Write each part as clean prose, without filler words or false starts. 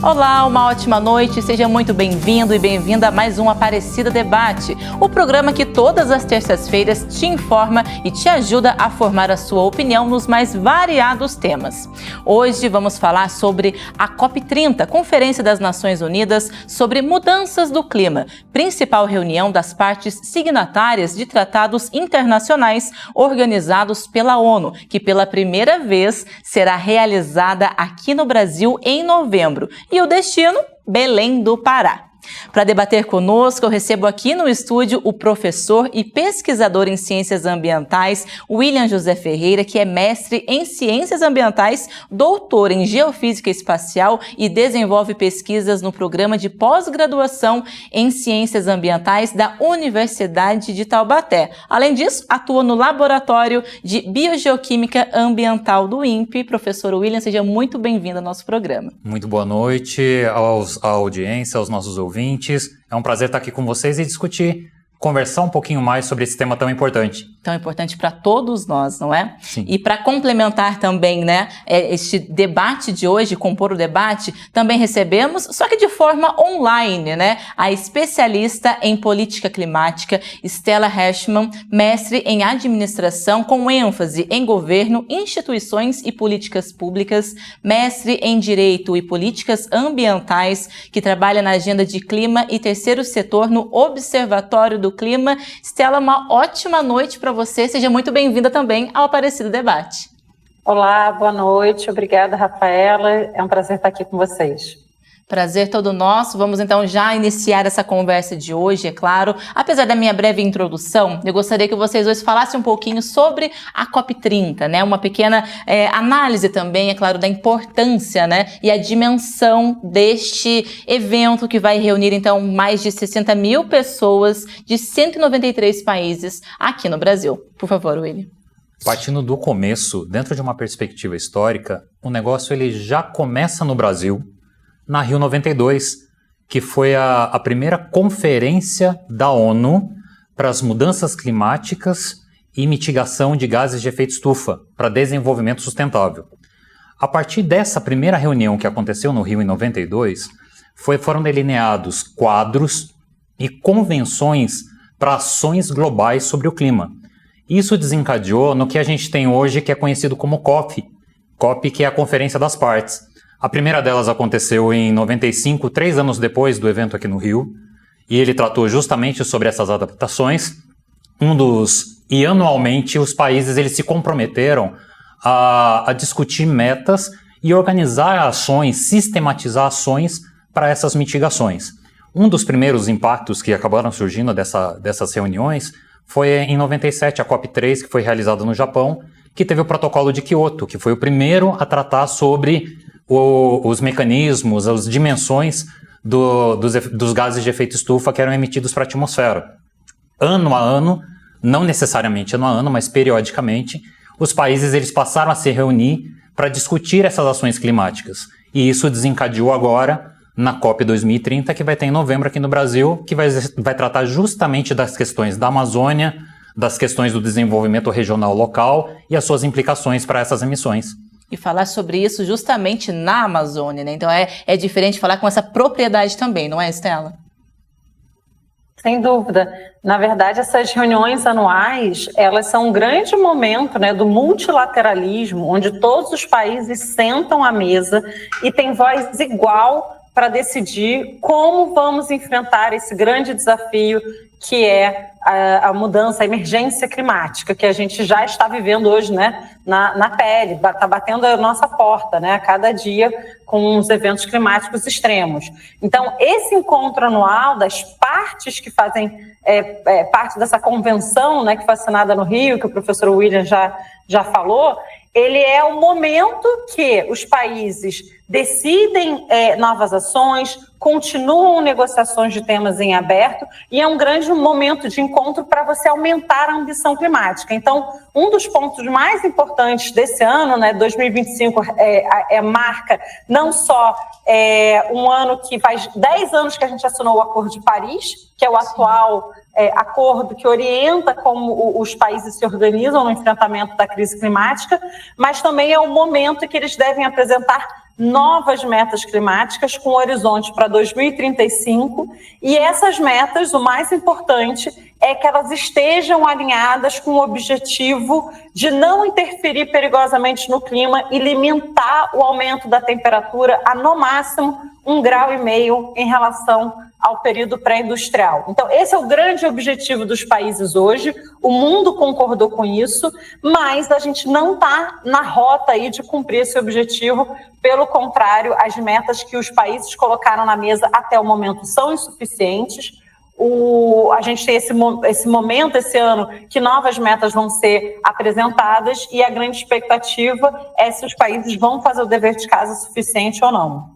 Olá, uma ótima noite, seja muito bem-vindo e bem-vinda a mais um Aparecida Debate, o programa que todas as terças-feiras te informa e te ajuda a formar a sua opinião nos mais variados temas. Hoje vamos falar sobre a COP30, Conferência das Nações Unidas sobre Mudanças do Clima, principal reunião das partes signatárias de tratados internacionais organizados pela ONU, que pela primeira vez será realizada aqui no Brasil em novembro. E o destino? Belém do Pará. Para debater conosco, eu recebo aqui no estúdio o professor e pesquisador em Ciências Ambientais, William José Ferreira, que é mestre em Ciências Ambientais, doutor em Geofísica Espacial e desenvolve pesquisas no programa de pós-graduação em Ciências Ambientais da Universidade de Taubaté. Além disso, atua no Laboratório de Biogeoquímica Ambiental do INPE. Professor William, seja muito bem-vindo ao nosso programa. Muito boa noite à audiência, aos nossos ouvintes. É um prazer estar aqui com vocês e discutir, conversar um pouquinho mais sobre esse tema tão importante. Tão importante para todos nós, não é? Sim. E para complementar também, né, este debate de hoje, compor o debate, também recebemos, só que de forma online, né, a especialista em política climática, Stella Hershman, mestre em administração com ênfase em governo, instituições e políticas públicas, mestre em direito e políticas ambientais, que trabalha na agenda de clima e terceiro setor no Observatório do Clima. Stella, uma ótima noite para você, seja muito bem-vinda também ao Aparecida Debate. Olá, boa noite, obrigada, Rafaela, é um prazer estar aqui com vocês. Prazer todo nosso. Vamos então já iniciar essa conversa de hoje, é claro. Apesar da minha breve introdução, eu gostaria que vocês dois falassem um pouquinho sobre a COP30, né? Uma pequena análise também, é claro, da importância, né? E a dimensão deste evento que vai reunir então mais de 60 mil pessoas de 193 países aqui no Brasil. Por favor, William. Partindo do começo, dentro de uma perspectiva histórica, o negócio ele já começa no Brasil, na Rio 92, que foi a primeira conferência da ONU para as mudanças climáticas e mitigação de gases de efeito estufa para desenvolvimento sustentável. A partir dessa primeira reunião que aconteceu no Rio em 92, foram delineados quadros e convenções para ações globais sobre o clima. Isso desencadeou no que a gente tem hoje, que é conhecido como COP. COP, que é a Conferência das Partes. A primeira delas aconteceu em 95, 3 anos depois do evento aqui no Rio, e ele tratou justamente sobre essas adaptações. E anualmente os países eles se comprometeram a discutir metas e organizar ações, sistematizar ações para essas mitigações. Um dos primeiros impactos que acabaram surgindo dessas reuniões foi em 97, a COP3, que foi realizada no Japão, que teve o protocolo de Kyoto, que foi o primeiro a tratar sobre os mecanismos, as dimensões dos gases de efeito estufa que eram emitidos para a atmosfera. Ano a ano, não necessariamente ano a ano, mas periodicamente, os países eles passaram a se reunir para discutir essas ações climáticas. E isso desencadeou agora na COP 2030, que vai ter em novembro aqui no Brasil, que vai tratar justamente das questões da Amazônia, das questões do desenvolvimento regional local e as suas implicações para essas emissões. E falar sobre isso justamente na Amazônia, né? Então é diferente falar com essa propriedade também, não é, Stella? Sem dúvida. Na verdade, essas reuniões anuais, elas são um grande momento, né, do multilateralismo, onde todos os países sentam à mesa e têm voz igual para decidir como vamos enfrentar esse grande desafio que é a mudança, a emergência climática, que a gente já está vivendo hoje, né, na pele, está batendo a nossa porta, né, a cada dia com os eventos climáticos extremos. Então, esse encontro anual das partes que fazem parte dessa convenção, né, que foi assinada no Rio, que o professor William já falou, ele é o momento que os países decidem novas ações, continuam negociações de temas em aberto e é um grande momento de encontro para você aumentar a ambição climática. Então, um dos pontos mais importantes desse ano, né, 2025, marca não só um ano que faz 10 anos que a gente assinou o Acordo de Paris, que é o atual acordo que orienta como os países se organizam no enfrentamento da crise climática, mas também é o momento em que eles devem apresentar novas metas climáticas com horizonte para 2035, e essas metas, o mais importante, é que elas estejam alinhadas com o objetivo de não interferir perigosamente no clima e limitar o aumento da temperatura a, no máximo, 1,5 graus em relação ao período pré-industrial. Então, esse é o grande objetivo dos países hoje, o mundo concordou com isso, mas a gente não está na rota aí de cumprir esse objetivo, pelo contrário, as metas que os países colocaram na mesa até o momento são insuficientes. A gente tem esse momento, esse ano, que novas metas vão ser apresentadas, e a grande expectativa é se os países vão fazer o dever de casa suficiente ou não.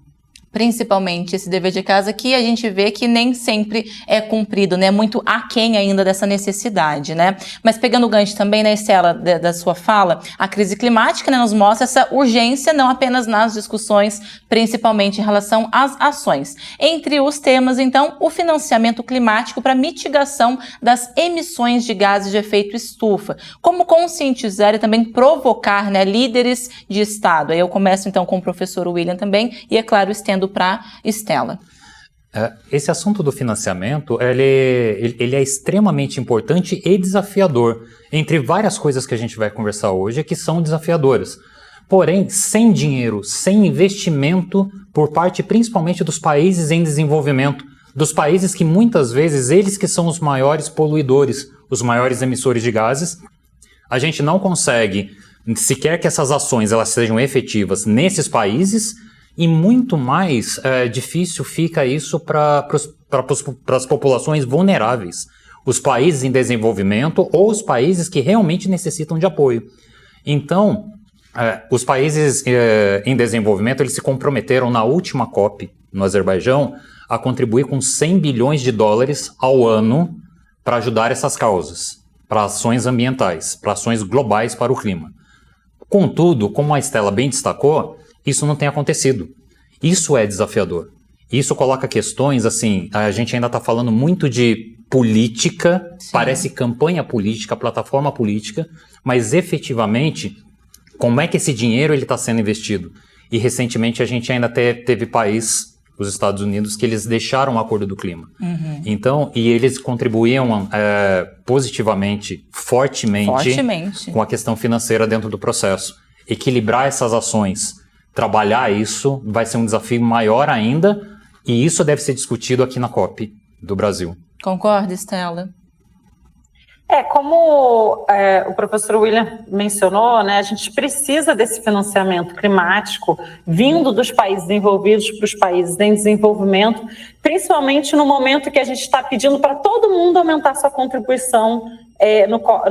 Principalmente esse dever de casa que a gente vê que nem sempre é cumprido, né? Muito aquém ainda dessa necessidade, né? Mas pegando o gancho também, né, Estela, da sua fala, a crise climática, né, nos mostra essa urgência não apenas nas discussões, principalmente em relação às ações. Entre os temas, então, o financiamento climático para mitigação das emissões de gases de efeito estufa. Como conscientizar e também provocar, né, líderes de Estado? Aí eu começo então com o professor William também e, é claro, estendo para Estela. Esse assunto do financiamento, ele é extremamente importante e desafiador, entre várias coisas que a gente vai conversar hoje que são desafiadoras. Porém, sem dinheiro, sem investimento por parte principalmente dos países em desenvolvimento, dos países que muitas vezes eles que são os maiores poluidores, os maiores emissores de gases, a gente não consegue sequer que essas ações elas sejam efetivas nesses países. E muito mais difícil fica isso para as populações vulneráveis, os países em desenvolvimento ou os países que realmente necessitam de apoio. Então, os países em desenvolvimento eles se comprometeram na última COP no Azerbaijão a contribuir com 100 bilhões de dólares ao ano para ajudar essas causas, para ações ambientais, para ações globais para o clima. Contudo, como a Estela bem destacou, isso não tem acontecido. Isso é desafiador. Isso coloca questões, assim, a gente ainda está falando muito de política, sim, parece campanha política, plataforma política, mas efetivamente, como é que esse dinheiro está sendo investido? E recentemente a gente ainda teve país, os Estados Unidos, que eles deixaram o Acordo do Clima. Uhum. Então, e eles contribuíam positivamente, fortemente com a questão financeira dentro do processo. Equilibrar essas ações, trabalhar isso vai ser um desafio maior ainda, e isso deve ser discutido aqui na COP do Brasil. Concorda, Estela? Como o professor William mencionou, né, a gente precisa desse financiamento climático vindo dos países envolvidos para os países em desenvolvimento, principalmente no momento que a gente está pedindo para todo mundo aumentar sua contribuição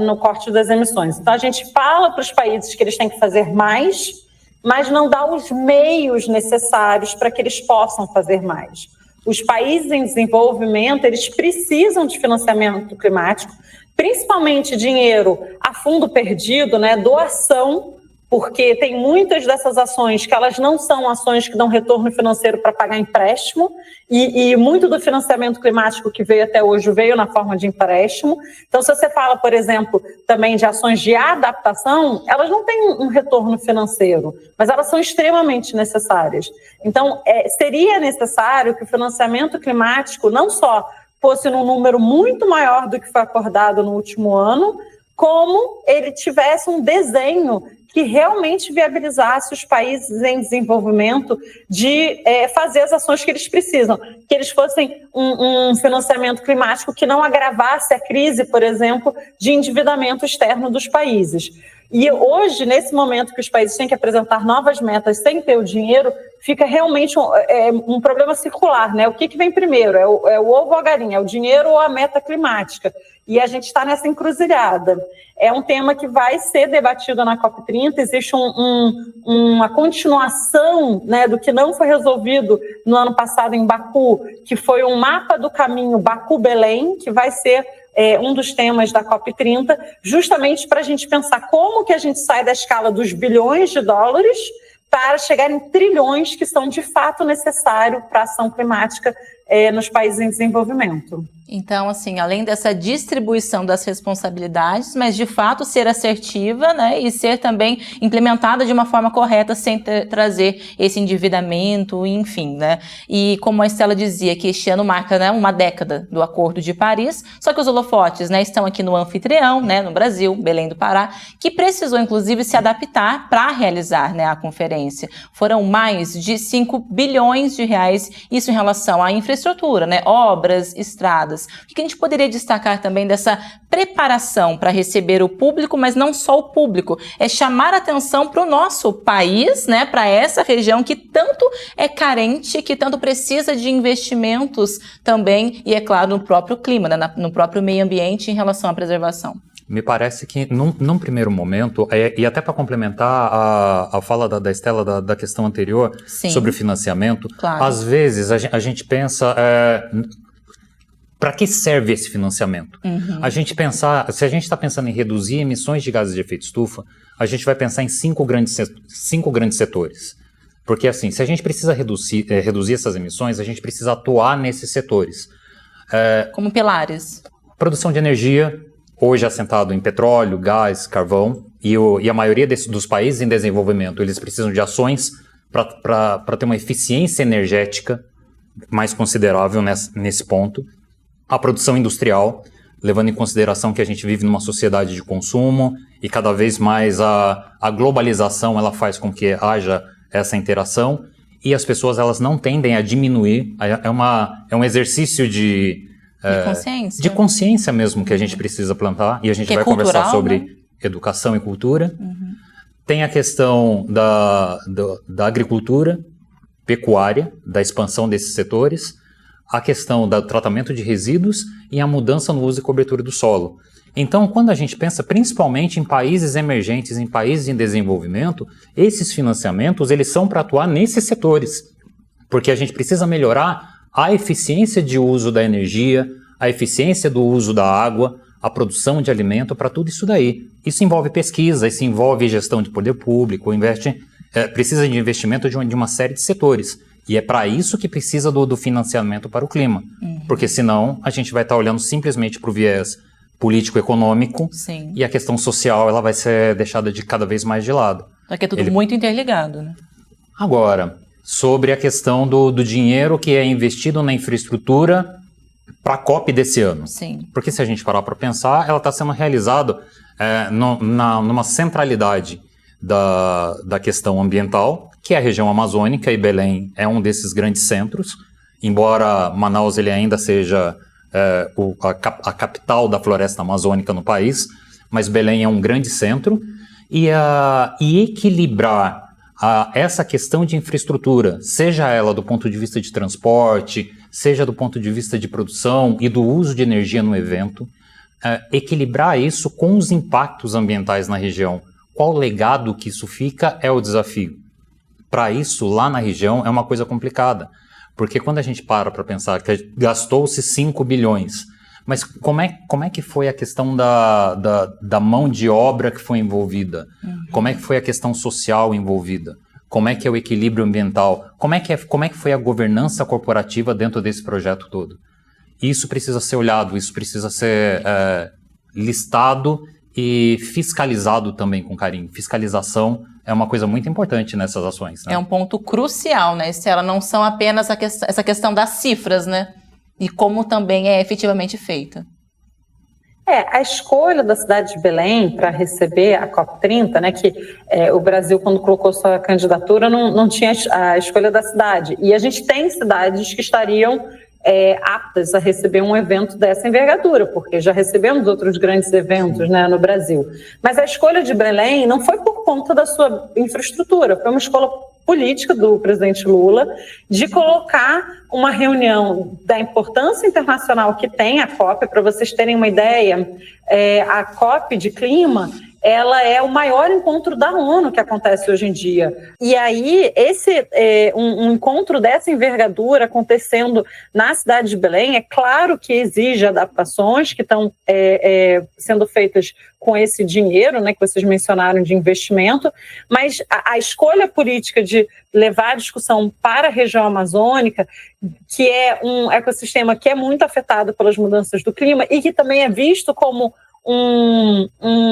no corte das emissões. Então, a gente fala para os países que eles têm que fazer mais, mas não dá os meios necessários para que eles possam fazer mais. Os países em desenvolvimento, eles precisam de financiamento climático, principalmente dinheiro a fundo perdido, né, doação, porque tem muitas dessas ações que elas não são ações que dão retorno financeiro para pagar empréstimo, e muito do financiamento climático que veio até hoje veio na forma de empréstimo. Então, se você fala, por exemplo, também de ações de adaptação, elas não têm um retorno financeiro, mas elas são extremamente necessárias. Então, seria necessário que o financiamento climático não só fosse num número muito maior do que foi acordado no último ano, como ele tivesse um desenho que realmente viabilizasse os países em desenvolvimento de fazer as ações que eles precisam, que eles fossem um financiamento climático que não agravasse a crise, por exemplo, de endividamento externo dos países. E hoje, nesse momento que os países têm que apresentar novas metas sem ter o dinheiro, fica realmente um problema circular, né? O que vem primeiro? É o ovo ou a galinha? É o dinheiro ou a meta climática? E a gente está nessa encruzilhada. É um tema que vai ser debatido na COP30, existe uma continuação, né, do que não foi resolvido no ano passado em Baku, que foi um mapa do caminho Baku-Belém, que vai ser um dos temas da COP30, justamente para a gente pensar como que a gente sai da escala dos bilhões de dólares para chegar em trilhões que são de fato necessários para a ação climática nos países em desenvolvimento. Então, assim, além dessa distribuição das responsabilidades, mas de fato ser assertiva, né, e ser também implementada de uma forma correta, sem trazer esse endividamento, enfim, né. E como a Estela dizia, que este ano marca, né, uma década do Acordo de Paris, só que os holofotes, né, estão aqui no anfitrião, né, no Brasil, Belém do Pará, que precisou, inclusive, se adaptar para realizar, né, a conferência. Foram mais de 5 bilhões de reais, isso em relação à infraestrutura, né, obras, estradas. O que a gente poderia destacar também dessa preparação para receber o público, mas não só o público, é chamar atenção para o nosso país, né, para essa região que tanto é carente, que tanto precisa de investimentos também, e é claro, no próprio clima, né, no próprio meio ambiente em relação à preservação. Me parece que, num primeiro momento, e até para complementar a fala da Estela da questão anterior, sim, sobre o financiamento, claro, às vezes a gente pensa... para que serve esse financiamento? Uhum. Se a gente está pensando em reduzir emissões de gases de efeito estufa, a gente vai pensar em cinco grandes setores. Porque assim, se a gente precisa reduzir essas emissões, a gente precisa atuar nesses setores. Como pilares? Produção de energia, hoje assentado em petróleo, gás, carvão, e a maioria dos países em desenvolvimento, eles precisam de ações para ter uma eficiência energética mais considerável nesse ponto. A produção industrial, levando em consideração que a gente vive numa sociedade de consumo e cada vez mais a globalização ela faz com que haja essa interação e as pessoas elas não tendem a diminuir, é um exercício de consciência mesmo que a gente precisa plantar e a gente vai conversar sobre, né, educação e cultura. Uhum. Tem a questão da agricultura, pecuária, da expansão desses setores, a questão do tratamento de resíduos e a mudança no uso e cobertura do solo. Então, quando a gente pensa principalmente em países emergentes, em países em desenvolvimento, esses financiamentos eles são para atuar nesses setores, porque a gente precisa melhorar a eficiência de uso da energia, a eficiência do uso da água, a produção de alimento, para tudo isso daí. Isso envolve pesquisa, isso envolve gestão de poder público, precisa de investimento de uma série de setores. E é para isso que precisa do financiamento para o clima. Uhum. Porque senão a gente vai estar olhando simplesmente para o viés político-econômico. Sim. E a questão social ela vai ser deixada de cada vez mais de lado. Porque é tudo muito interligado, né? Agora, sobre a questão do dinheiro que é investido na infraestrutura para a COP desse ano. Sim. Porque se a gente parar para pensar, ela está sendo realizada numa centralidade da questão ambiental, que é a região amazônica, e Belém é um desses grandes centros, embora Manaus ele ainda seja a capital da floresta amazônica no país, mas Belém é um grande centro, e equilibrar essa questão de infraestrutura, seja ela do ponto de vista de transporte, seja do ponto de vista de produção e do uso de energia no evento, equilibrar isso com os impactos ambientais na região. Qual legado que isso fica é o desafio. Para isso, lá na região, é uma coisa complicada. Porque quando a gente para pensar que gastou-se 5 bilhões, mas como é que foi a questão da mão de obra que foi envolvida? Uhum. Como é que foi a questão social envolvida? Como é que é o equilíbrio ambiental? Como é que foi a governança corporativa dentro desse projeto todo? Isso precisa ser olhado, isso precisa ser listado e fiscalizado também com carinho. Fiscalização é uma coisa muito importante nessas ações, né? É um ponto crucial, né, Estela? Não são apenas essa questão das cifras, né? E como também é efetivamente feita. A escolha da cidade de Belém para receber a COP30, né, que o Brasil, quando colocou sua candidatura, não tinha a escolha da cidade. E a gente tem cidades que estariam aptas a receber um evento dessa envergadura, porque já recebemos outros grandes eventos, né, no Brasil. Mas a escolha de Belém não foi por conta da sua infraestrutura, foi uma escolha política do presidente Lula de colocar uma reunião da importância internacional que tem a COP. Para vocês terem uma ideia, a COP de clima ela é o maior encontro da ONU que acontece hoje em dia. E aí, um encontro dessa envergadura acontecendo na cidade de Belém, é claro que exige adaptações que estão sendo feitas com esse dinheiro, né, que vocês mencionaram, de investimento, mas a escolha política de levar a discussão para a região amazônica, que é um ecossistema que é muito afetado pelas mudanças do clima e que também é visto como um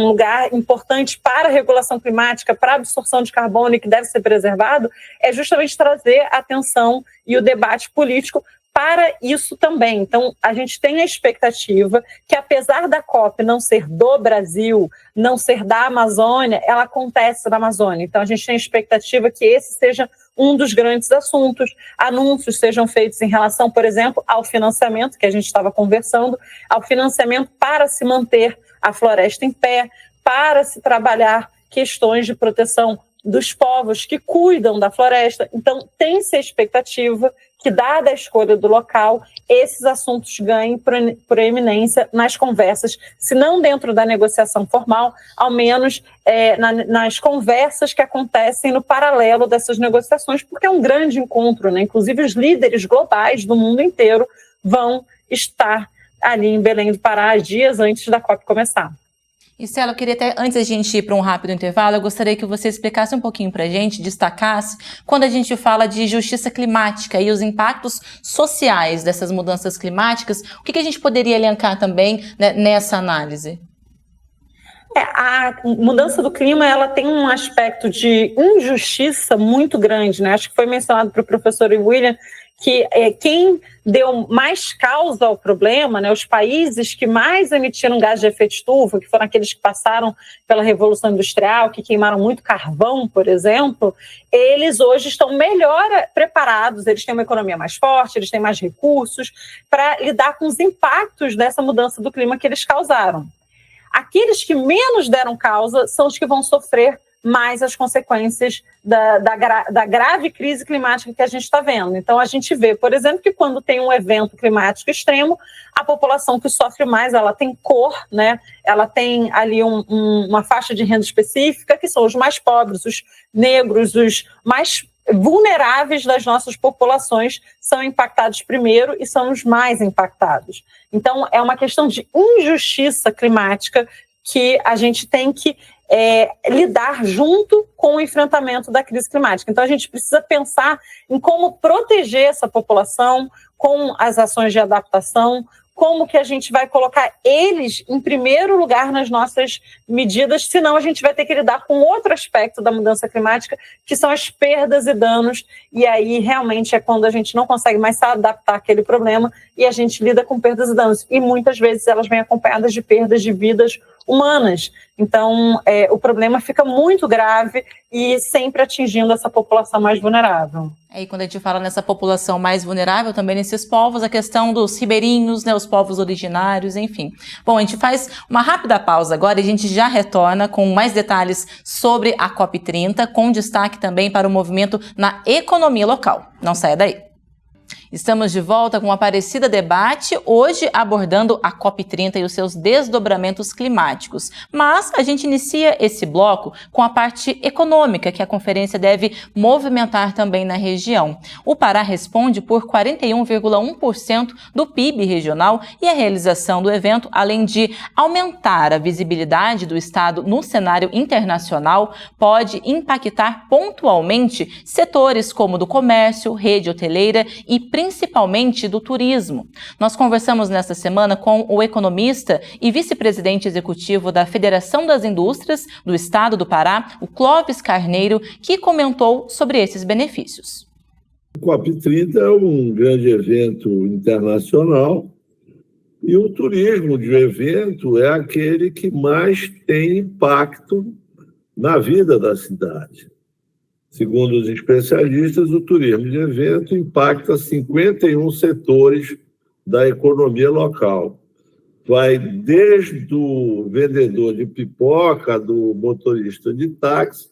lugar importante para a regulação climática, para a absorção de carbono e que deve ser preservado, é justamente trazer a atenção e o debate político para isso também. Então, a gente tem a expectativa que, apesar da COP não ser do Brasil, não ser da Amazônia, ela acontece na Amazônia. Então, a gente tem a expectativa que esse seja um dos grandes assuntos. Anúncios sejam feitos em relação, por exemplo, ao financiamento, que a gente estava conversando, ao financiamento para se manter a floresta em pé, para se trabalhar questões de proteção dos povos que cuidam da floresta. Então, tem-se a expectativa que, dada a escolha do local, esses assuntos ganhem proeminência nas conversas, se não dentro da negociação formal, ao menos nas conversas que acontecem no paralelo dessas negociações, porque é um grande encontro, né? Inclusive os líderes globais do mundo inteiro vão estar ali em Belém do Pará dias antes da COP começar. E Célia, eu queria até, antes da gente ir para um rápido intervalo, eu gostaria que você explicasse um pouquinho para a gente, destacasse, quando a gente fala de justiça climática e os impactos sociais dessas mudanças climáticas, o que a gente poderia elencar também, né, nessa análise? A mudança do clima, ela tem um aspecto de injustiça muito grande, né? Acho que foi mencionado para o professor William que quem deu mais causa ao problema, né, os países que mais emitiram gás de efeito estufa, que foram aqueles que passaram pela Revolução Industrial, que queimaram muito carvão, por exemplo, eles hoje estão melhor preparados, eles têm uma economia mais forte, eles têm mais recursos para lidar com os impactos dessa mudança do clima que eles causaram. Aqueles que menos deram causa são os que vão sofrer mais as consequências da grave crise climática que a gente está vendo. Então, a gente vê, por exemplo, que quando tem um evento climático extremo, a população que sofre mais, ela tem cor, né? Ela tem ali uma faixa de renda específica, que são os mais pobres, os negros, os mais vulneráveis das nossas populações são impactados primeiro e são os mais impactados. Então, é uma questão de injustiça climática que a gente tem que lidar junto com o enfrentamento da crise climática. Então, a gente precisa pensar em como proteger essa população com as ações de adaptação, como que a gente vai colocar eles em primeiro lugar nas nossas medidas, senão a gente vai ter que lidar com outro aspecto da mudança climática, que são as perdas e danos, e aí realmente é quando a gente não consegue mais se adaptar àquele problema e a gente lida com perdas e danos. E muitas vezes elas vêm acompanhadas de perdas de vidas humanas. Então, o problema fica muito grave e sempre atingindo essa população mais vulnerável. E quando a gente fala nessa população mais vulnerável, também nesses povos, a questão dos ribeirinhos, né, os povos originários, enfim. Bom, a gente faz uma rápida pausa agora e a gente já retorna com mais detalhes sobre a COP30, com destaque também para o movimento na economia local. Não saia daí. Estamos de volta com o Aparecida Debate, hoje abordando a COP30 e os seus desdobramentos climáticos. Mas a gente inicia esse bloco com a parte econômica que a conferência deve movimentar também na região. O Pará responde por 41,1% do PIB regional e a realização do evento, além de aumentar a visibilidade do estado no cenário internacional, pode impactar pontualmente setores como do comércio, rede hoteleira e principalmente do turismo. Nós conversamos nesta semana com o economista e vice-presidente executivo da Federação das Indústrias do Estado do Pará, o Clóvis Carneiro, que comentou sobre esses benefícios. O COP30 é um grande evento internacional e o turismo de evento é aquele que mais tem impacto na vida da cidade. Segundo os especialistas, o turismo de evento impacta 51 setores da economia local. Vai desde o vendedor de pipoca, do motorista de táxi,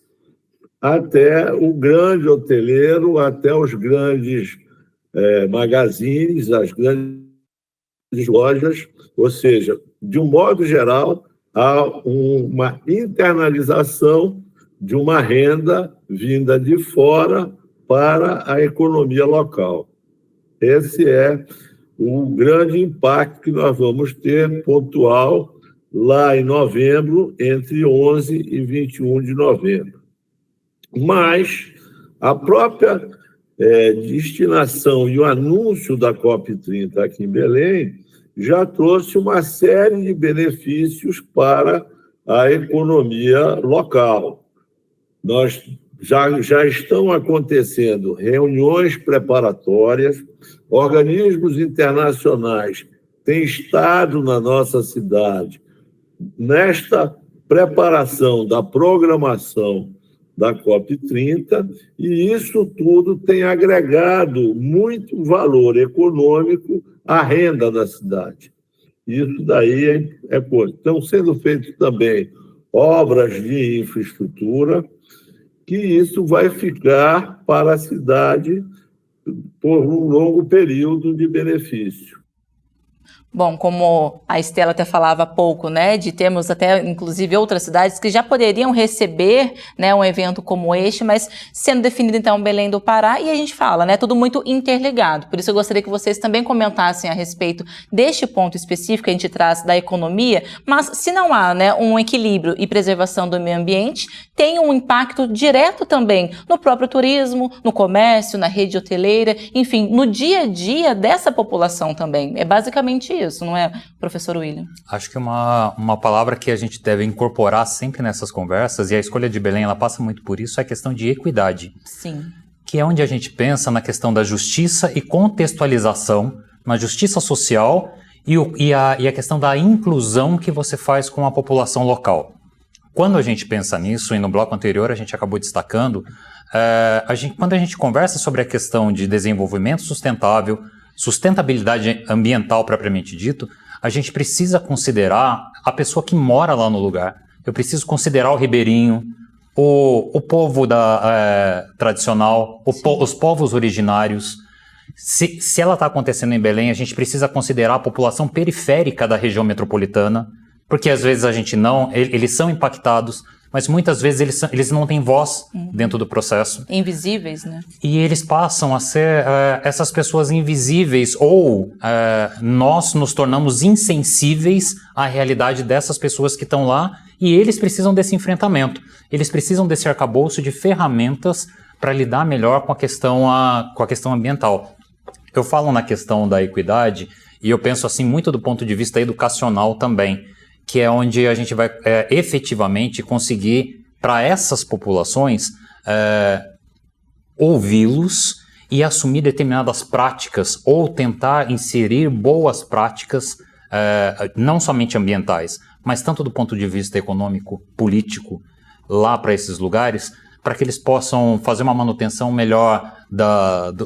até o grande hoteleiro, até os grandes magazines, as grandes lojas. Ou seja, de um modo geral, a uma internalização de uma renda vinda de fora para a economia local. Esse é o grande impacto que nós vamos ter pontual lá em novembro, entre 11 e 21 de novembro. Mas a própria destinação e o anúncio da COP30 aqui em Belém já trouxe uma série de benefícios para a economia local. Já estão acontecendo reuniões preparatórias, organismos internacionais têm estado na nossa cidade nesta preparação da programação da COP30, e isso tudo tem agregado muito valor econômico à renda da cidade. Isso daí é coisa. Estão sendo feitas também obras de infraestrutura, que isso vai ficar para a cidade por um longo período de benefício. Bom, como a Estela até falava há pouco, né, de termos até, inclusive, outras cidades que já poderiam receber, né, um evento como este, mas sendo definido, então, Belém do Pará, e a gente fala, né, tudo muito interligado. Por isso eu gostaria que vocês também comentassem a respeito deste ponto específico que a gente traz da economia, mas se não há, né, um equilíbrio e preservação do meio ambiente, tem um impacto direto também no próprio turismo, no comércio, na rede hoteleira, enfim, no dia a dia dessa população também. É basicamente isso, não é, professor William? Acho que uma palavra que a gente deve incorporar sempre nessas conversas, e a escolha de Belém ela passa muito por isso, é a questão de equidade. Sim. Que é onde a gente pensa na questão da justiça e contextualização, na justiça social e a questão da inclusão que você faz com a população local. Quando a gente pensa nisso, e no bloco anterior a gente acabou destacando, quando a gente conversa sobre a questão de desenvolvimento sustentável, sustentabilidade ambiental propriamente dito, a gente precisa considerar a pessoa que mora lá no lugar. Eu preciso considerar o ribeirinho, o povo tradicional, os povos originários. Se ela está acontecendo em Belém, a gente precisa considerar a população periférica da região metropolitana, porque às vezes a gente não, eles são impactados, mas muitas vezes eles não têm voz dentro do processo. Invisíveis, né? E eles passam a ser essas pessoas invisíveis, ou nós nos tornamos insensíveis à realidade dessas pessoas que estão lá, e eles precisam desse enfrentamento. Eles precisam desse arcabouço de ferramentas para lidar melhor com a questão ambiental. Eu falo na questão da equidade, e eu penso assim muito do ponto de vista educacional também, que é onde a gente vai efetivamente conseguir, para essas populações, ouvi-los e assumir determinadas práticas, ou tentar inserir boas práticas, não somente ambientais, mas tanto do ponto de vista econômico, político, lá para esses lugares, para que eles possam fazer uma manutenção melhor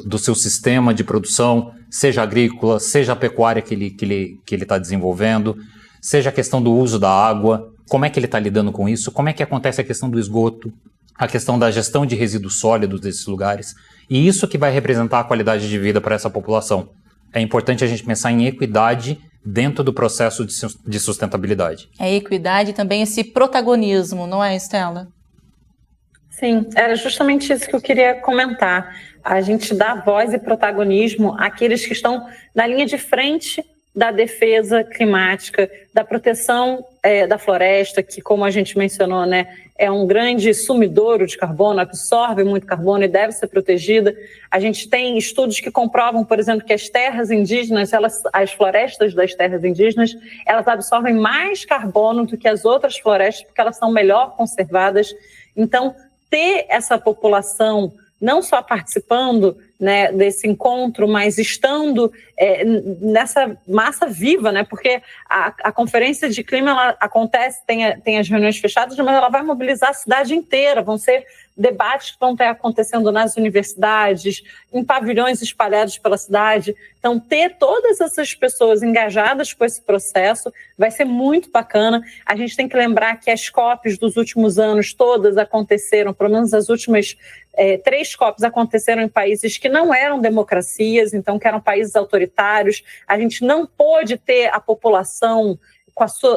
do seu sistema de produção, seja agrícola, seja a pecuária que ele está desenvolvendo, seja a questão do uso da água, como é que ele está lidando com isso, como é que acontece a questão do esgoto, a questão da gestão de resíduos sólidos desses lugares, e isso que vai representar a qualidade de vida para essa população. É importante a gente pensar em equidade dentro do processo de sustentabilidade. É equidade e também esse protagonismo, não é, Estela? Sim, era justamente isso que eu queria comentar. A gente dá voz e protagonismo àqueles que estão na linha de frente da defesa climática, da proteção da floresta, que, como a gente mencionou, né, é um grande sumidouro de carbono, absorve muito carbono e deve ser protegida. A gente tem estudos que comprovam, por exemplo, que as terras indígenas, as florestas das terras indígenas, elas absorvem mais carbono do que as outras florestas, porque elas são melhor conservadas. Então, ter essa população não só participando, né, desse encontro, mas estando nessa massa viva, né, porque a conferência de clima ela acontece, tem as reuniões fechadas, mas ela vai mobilizar a cidade inteira, vão ser debates que vão estar acontecendo nas universidades, em pavilhões espalhados pela cidade. Então, ter todas essas pessoas engajadas com esse processo vai ser muito bacana. A gente tem que lembrar que as COPs dos últimos anos todas aconteceram, pelo menos as últimas 3 COPs aconteceram em países que não eram democracias, então que eram países autoritários. A gente não pôde ter a população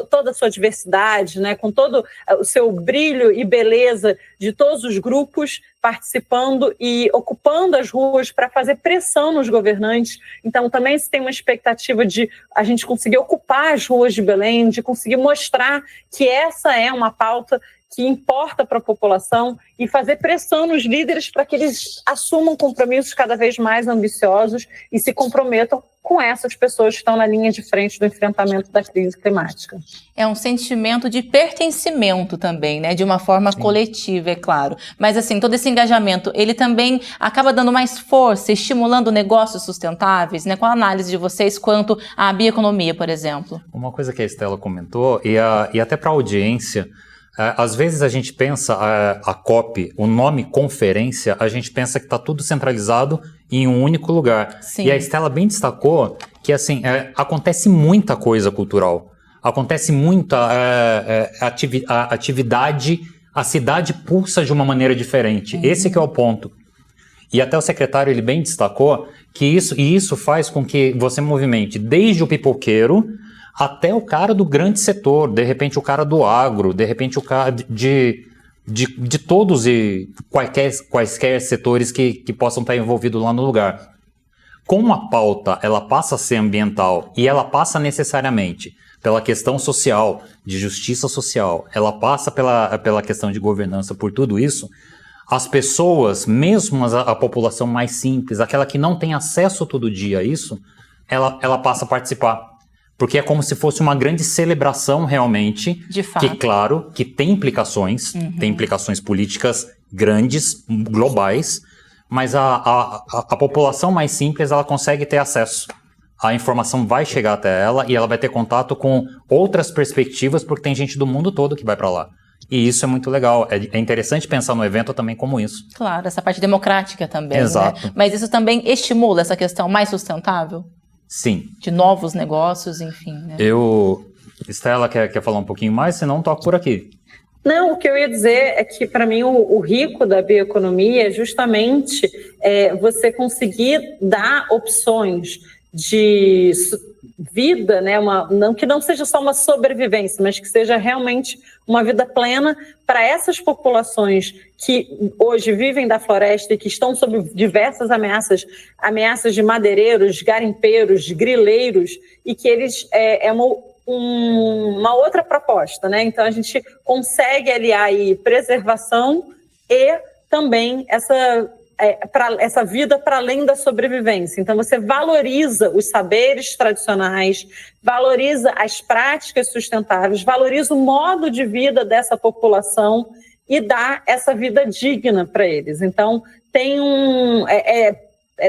toda a sua diversidade, né, com todo o seu brilho e beleza de todos os grupos participando e ocupando as ruas para fazer pressão nos governantes. Então, também se tem uma expectativa de a gente conseguir ocupar as ruas de Belém, de conseguir mostrar que essa é uma pauta que importa para a população e fazer pressão nos líderes para que eles assumam compromissos cada vez mais ambiciosos e se comprometam com essas pessoas que estão na linha de frente do enfrentamento da crise climática. É um sentimento de pertencimento também, né? De uma forma coletiva, é claro. Mas assim, todo esse engajamento, ele também acaba dando mais força, estimulando negócios sustentáveis, né? Qual a análise de vocês quanto à bioeconomia, por exemplo? Uma coisa que a Estela comentou, e até para a audiência, às vezes a gente pensa, a COP, o nome conferência, a gente pensa que está tudo centralizado em um único lugar. Sim. E a Estela bem destacou que assim, acontece muita coisa cultural, acontece muita atividade, a cidade pulsa de uma maneira diferente. Esse que é o ponto. E até o secretário ele bem destacou que isso faz com que você movimente desde o pipoqueiro até o cara do grande setor, de repente o cara do agro, de repente o cara de todos e quaisquer setores que possam estar envolvidos lá no lugar. Como a pauta ela passa a ser ambiental e ela passa necessariamente pela questão social, de justiça social, ela passa pela questão de governança, por tudo isso, as pessoas, mesmo a população mais simples, aquela que não tem acesso todo dia a isso, ela passa a participar. Porque é como se fosse uma grande celebração realmente, de fato. Que claro, que tem implicações, tem implicações políticas grandes, globais, mas a população mais simples, ela consegue ter acesso. A informação vai chegar até ela e ela vai ter contato com outras perspectivas, porque tem gente do mundo todo que vai para lá. E isso é muito legal. É interessante pensar no evento também como isso. Claro, essa parte democrática também, Exato. né? Mas isso também estimula essa questão mais sustentável? Sim. De novos negócios, enfim, né? Estela quer falar um pouquinho mais, senão toco por aqui. Não, o que eu ia dizer é que, para mim, o rico da bioeconomia é justamente você conseguir dar opções de vida, né? Que não seja só uma sobrevivência, mas que seja realmente uma vida plena para essas populações que hoje vivem da floresta e que estão sob diversas ameaças de madeireiros, garimpeiros, grileiros, e que eles uma outra proposta, né? Então a gente consegue aliar aí preservação e também essa vida para além da sobrevivência. Então você valoriza os saberes tradicionais, valoriza as práticas sustentáveis, valoriza o modo de vida dessa população e dá essa vida digna para eles. Então tem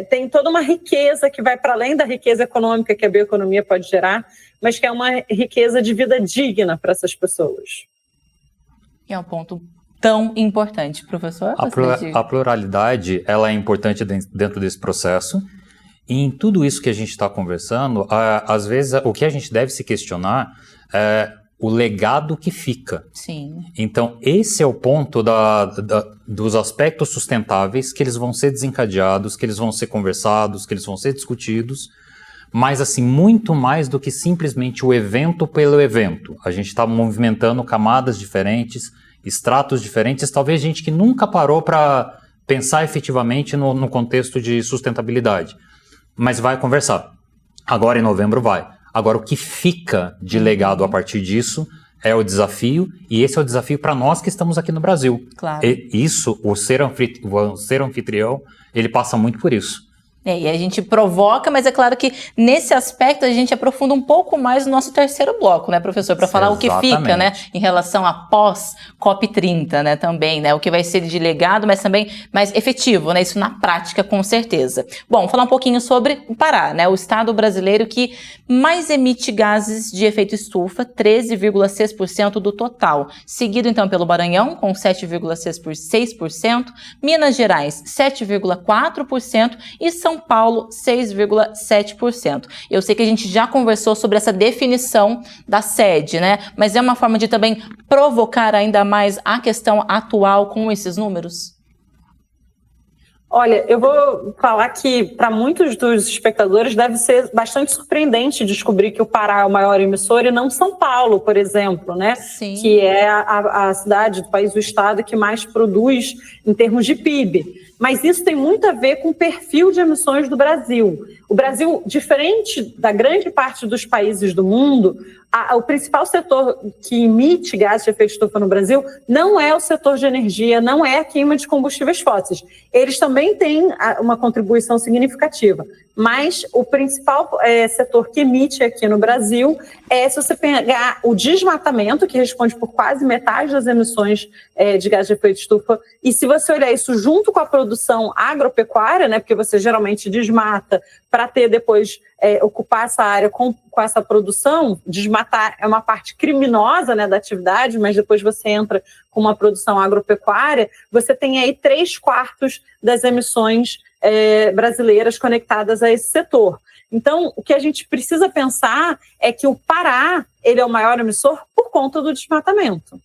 tem toda uma riqueza que vai para além da riqueza econômica que a bioeconomia pode gerar, mas que é uma riqueza de vida digna para essas pessoas. É um ponto tão importante, professor? A pluralidade, ela é importante dentro desse processo, e em tudo isso que a gente está conversando, às vezes o que a gente deve se questionar é o legado que fica. Sim. Então, esse é o ponto dos aspectos sustentáveis que eles vão ser desencadeados, que eles vão ser conversados, que eles vão ser discutidos, mas assim, muito mais do que simplesmente o evento pelo evento. A gente está movimentando camadas diferentes, estratos diferentes, talvez gente que nunca parou para pensar efetivamente no contexto de sustentabilidade, mas vai conversar. Agora em novembro vai. Agora o que fica de legado a partir disso é o desafio, e esse é o desafio para nós que estamos aqui no Brasil. Claro. E isso, o ser anfitrião, ele passa muito por isso. E a gente provoca, mas é claro que nesse aspecto a gente aprofunda um pouco mais no nosso terceiro bloco, né, professor? Para falar o que fica, né, em relação a pós-COP30, né, também, né, o que vai ser de legado, mas também mais efetivo, né, isso na prática, com certeza. Bom, falar um pouquinho sobre o Pará, né, o estado brasileiro que mais emite gases de efeito estufa, 13,6% do total, seguido então pelo Maranhão, com 7,6%, Minas Gerais, 7,4% e São Paulo, 6,7%. Eu sei que a gente já conversou sobre essa definição da sede, né? Mas é uma forma de também provocar ainda mais a questão atual com esses números? Olha, eu vou falar que para muitos dos espectadores deve ser bastante surpreendente descobrir que o Pará é o maior emissor e não São Paulo, por exemplo, né? Sim. Que é a cidade do país, o estado que mais produz em termos de PIB. Mas isso tem muito a ver com o perfil de emissões do Brasil. O Brasil, diferente da grande parte dos países do mundo, o principal setor que emite gases de efeito estufa no Brasil não é o setor de energia, não é a queima de combustíveis fósseis. Eles também têm uma contribuição significativa, mas o principal setor que emite aqui no Brasil se você pegar o desmatamento, que responde por quase metade das emissões de gás de efeito estufa, e se você olhar isso junto com a produção agropecuária, né, porque você geralmente desmata para ter depois ocupar essa área com essa produção, desmatar é uma parte criminosa, né, da atividade, mas depois você entra com uma produção agropecuária, você tem aí 3/4 das emissões brasileiras conectadas a esse setor. Então, o que a gente precisa pensar é que o Pará ele é o maior emissor por conta do desmatamento.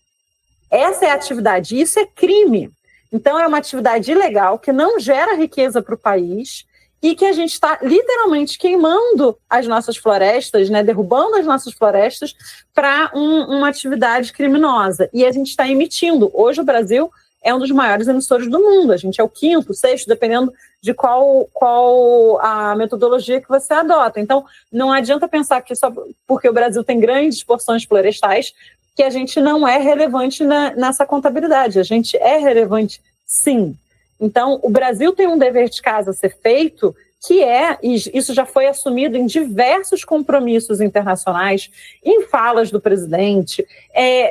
Essa é a atividade, isso é crime. Então, é uma atividade ilegal que não gera riqueza para o país e que a gente está literalmente queimando as nossas florestas, né, derrubando as nossas florestas para uma atividade criminosa. E a gente está emitindo. Hoje o Brasil é um dos maiores emissores do mundo. A gente é o 5º, 6º, dependendo de qual a metodologia que você adota. Então, não adianta pensar que só porque o Brasil tem grandes porções florestais que a gente não é relevante nessa contabilidade. A gente é relevante, sim. Então, o Brasil tem um dever de casa a ser feito, que e isso já foi assumido em diversos compromissos internacionais, em falas do presidente,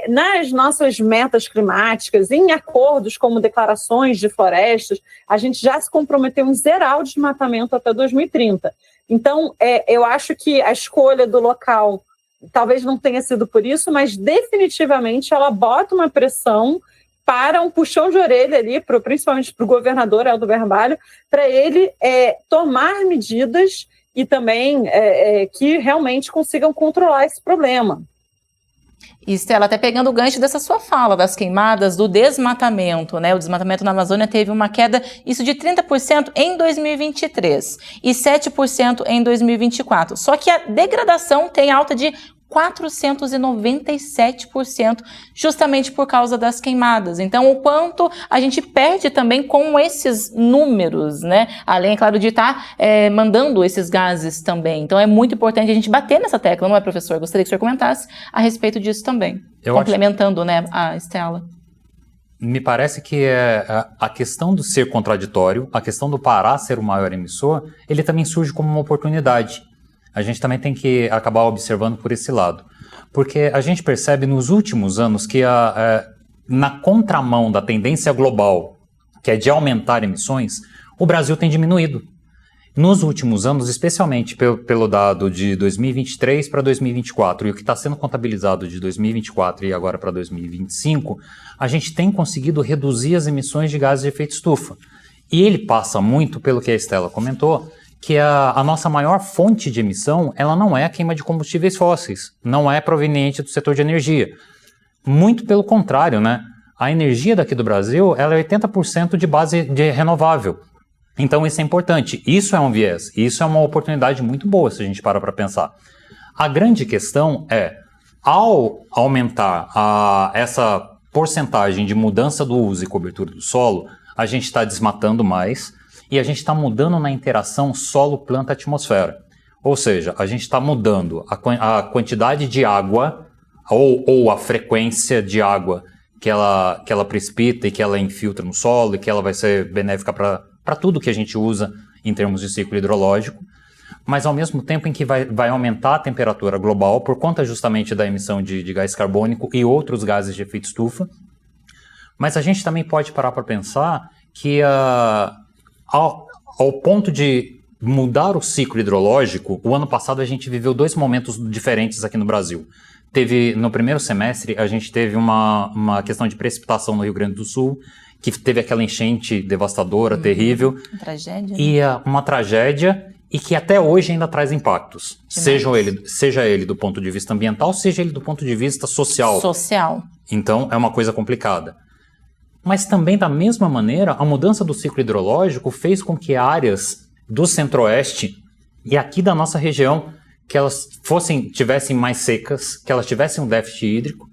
nas nossas metas climáticas, em acordos como declarações de florestas, a gente já se comprometeu em zerar o desmatamento até 2030. Então, eu acho que a escolha do local talvez não tenha sido por isso, mas definitivamente ela bota uma pressão para um puxão de orelha ali, principalmente para o governador Helder Barbalho, para ele tomar medidas e também que realmente consigam controlar esse problema. E, Stella, até pegando o gancho dessa sua fala, das queimadas, do desmatamento, né? O desmatamento na Amazônia teve uma queda, isso de 30% em 2023 e 7% em 2024. Só que a degradação tem alta de 497%, justamente por causa das queimadas. Então, o quanto a gente perde também com esses números, né? Além, é claro, de estar mandando esses gases também. Então, é muito importante a gente bater nessa tecla, não é, professor? Gostaria que o senhor comentasse a respeito disso também, complementando, né, a Stella. Me parece que a questão do ser contraditório, a questão do Pará ser o maior emissor, ele também surge como uma oportunidade. A gente também tem que acabar observando por esse lado. Porque a gente percebe nos últimos anos que na contramão da tendência global, que é de aumentar emissões, o Brasil tem diminuído. Nos últimos anos, especialmente pelo dado de 2023 para 2024 e o que está sendo contabilizado de 2024 e agora para 2025, a gente tem conseguido reduzir as emissões de gases de efeito estufa. E ele passa muito pelo que a Stella comentou, que a nossa maior fonte de emissão, ela não é a queima de combustíveis fósseis, não é proveniente do setor de energia. Muito pelo contrário, né? A energia daqui do Brasil, ela é 80% de base de renovável. Então isso é importante, isso é um viés, isso é uma oportunidade muito boa se a gente para pensar. A grande questão ao aumentar essa porcentagem de mudança do uso e cobertura do solo, a gente está desmatando mais, e a gente está mudando na interação solo-planta-atmosfera. Ou seja, a gente está mudando a quantidade de água ou a frequência de água que ela precipita e que ela infiltra no solo e que ela vai ser benéfica para tudo que a gente usa em termos de ciclo hidrológico, mas ao mesmo tempo em que vai aumentar a temperatura global por conta justamente da emissão de gás carbônico e outros gases de efeito estufa. Mas a gente também pode parar para pensar que ao ponto de mudar o ciclo hidrológico, o ano passado a gente viveu 2 momentos diferentes aqui no Brasil. No primeiro semestre, a gente teve uma questão de precipitação no Rio Grande do Sul, que teve aquela enchente devastadora, terrível. Uma tragédia. E uma tragédia, e que até hoje ainda traz impactos. Seja ele do ponto de vista ambiental, seja ele do ponto de vista social. Social. Então, é uma coisa complicada. Mas também, da mesma maneira, a mudança do ciclo hidrológico fez com que áreas do centro-oeste e aqui da nossa região, que elas tivessem mais secas, que elas tivessem um déficit hídrico.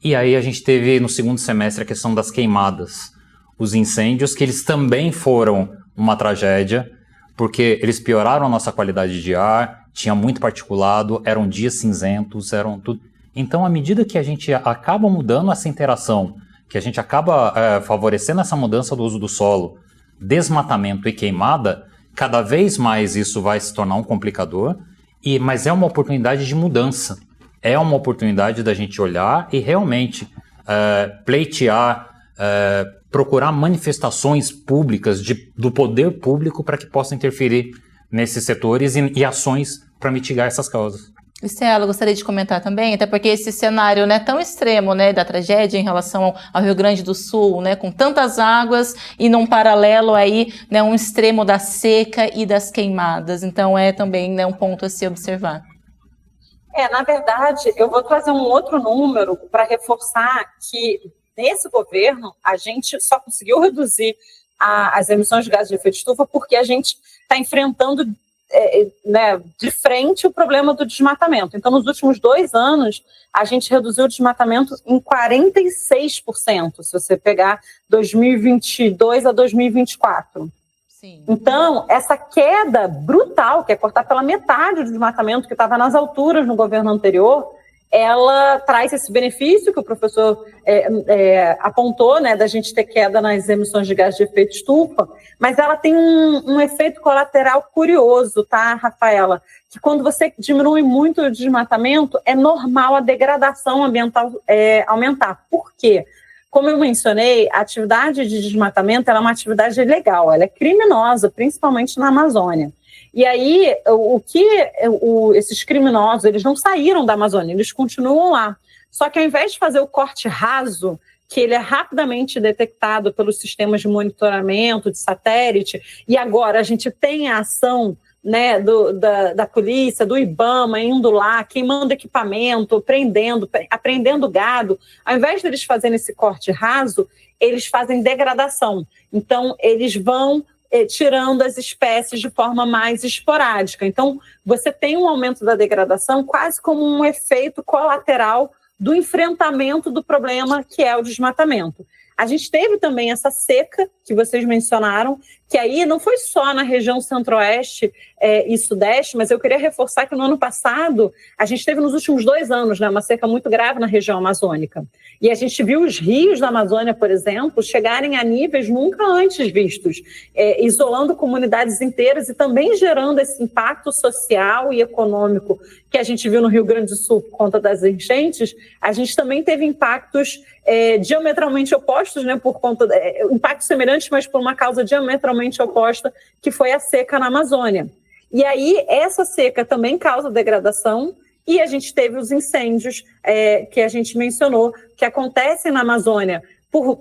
E aí a gente teve no segundo semestre a questão das queimadas, os incêndios, que eles também foram uma tragédia, porque eles pioraram a nossa qualidade de ar, tinha muito particulado, eram dias cinzentos, eram tudo. Então, à medida que a gente acaba mudando essa interação, que a gente acaba favorecendo essa mudança do uso do solo, desmatamento e queimada, cada vez mais isso vai se tornar um complicador, mas é uma oportunidade de mudança. É uma oportunidade da gente olhar e realmente pleitear, procurar manifestações públicas do poder público para que possa interferir nesses setores e ações para mitigar essas causas. Estela, gostaria de comentar também, até porque esse cenário, né, tão extremo, né, da tragédia em relação ao Rio Grande do Sul, né, com tantas águas e num paralelo aí, né, um extremo da seca e das queimadas. Então é também, né, um ponto a se observar. Na verdade, eu vou trazer um outro número para reforçar que nesse governo a gente só conseguiu reduzir as emissões de gases de efeito estufa porque a gente está enfrentando de frente o problema do desmatamento. Então, nos últimos 2 anos, a gente reduziu o desmatamento em 46%, se você pegar 2022 a 2024. Sim. Então, essa queda brutal, que é cortar pela metade do desmatamento que estava nas alturas no governo anterior, ela traz esse benefício que o professor apontou, né, da gente ter queda nas emissões de gás de efeito estufa, mas ela tem um efeito colateral curioso, tá, Rafaela? Que quando você diminui muito o desmatamento, é normal a degradação ambiental aumentar. Por quê? Como eu mencionei, a atividade de desmatamento ela é uma atividade ilegal, ela é criminosa, principalmente na Amazônia. E aí, esses criminosos, eles não saíram da Amazônia, eles continuam lá. Só que ao invés de fazer o corte raso, que ele é rapidamente detectado pelos sistemas de monitoramento, de satélite, e agora a gente tem a ação, né, da polícia, do IBAMA, indo lá, queimando equipamento, apreendendo gado. Ao invés deles fazerem esse corte raso, eles fazem degradação. Então, eles vão tirando as espécies de forma mais esporádica. Então, você tem um aumento da degradação quase como um efeito colateral do enfrentamento do problema que é o desmatamento. A gente teve também essa seca que vocês mencionaram, que aí não foi só na região centro-oeste e sudeste, mas eu queria reforçar que no ano passado, a gente teve nos últimos 2 anos, né, uma seca muito grave na região amazônica. E a gente viu os rios da Amazônia, por exemplo, chegarem a níveis nunca antes vistos, isolando comunidades inteiras e também gerando esse impacto social e econômico que a gente viu no Rio Grande do Sul por conta das enchentes. A gente também teve impactos diametralmente opostos, né, por conta impactos semelhantes, mas por uma causa diametralmente oposta, que foi a seca na Amazônia. E aí, essa seca também causa degradação, e a gente teve os incêndios que a gente mencionou, que acontecem na Amazônia por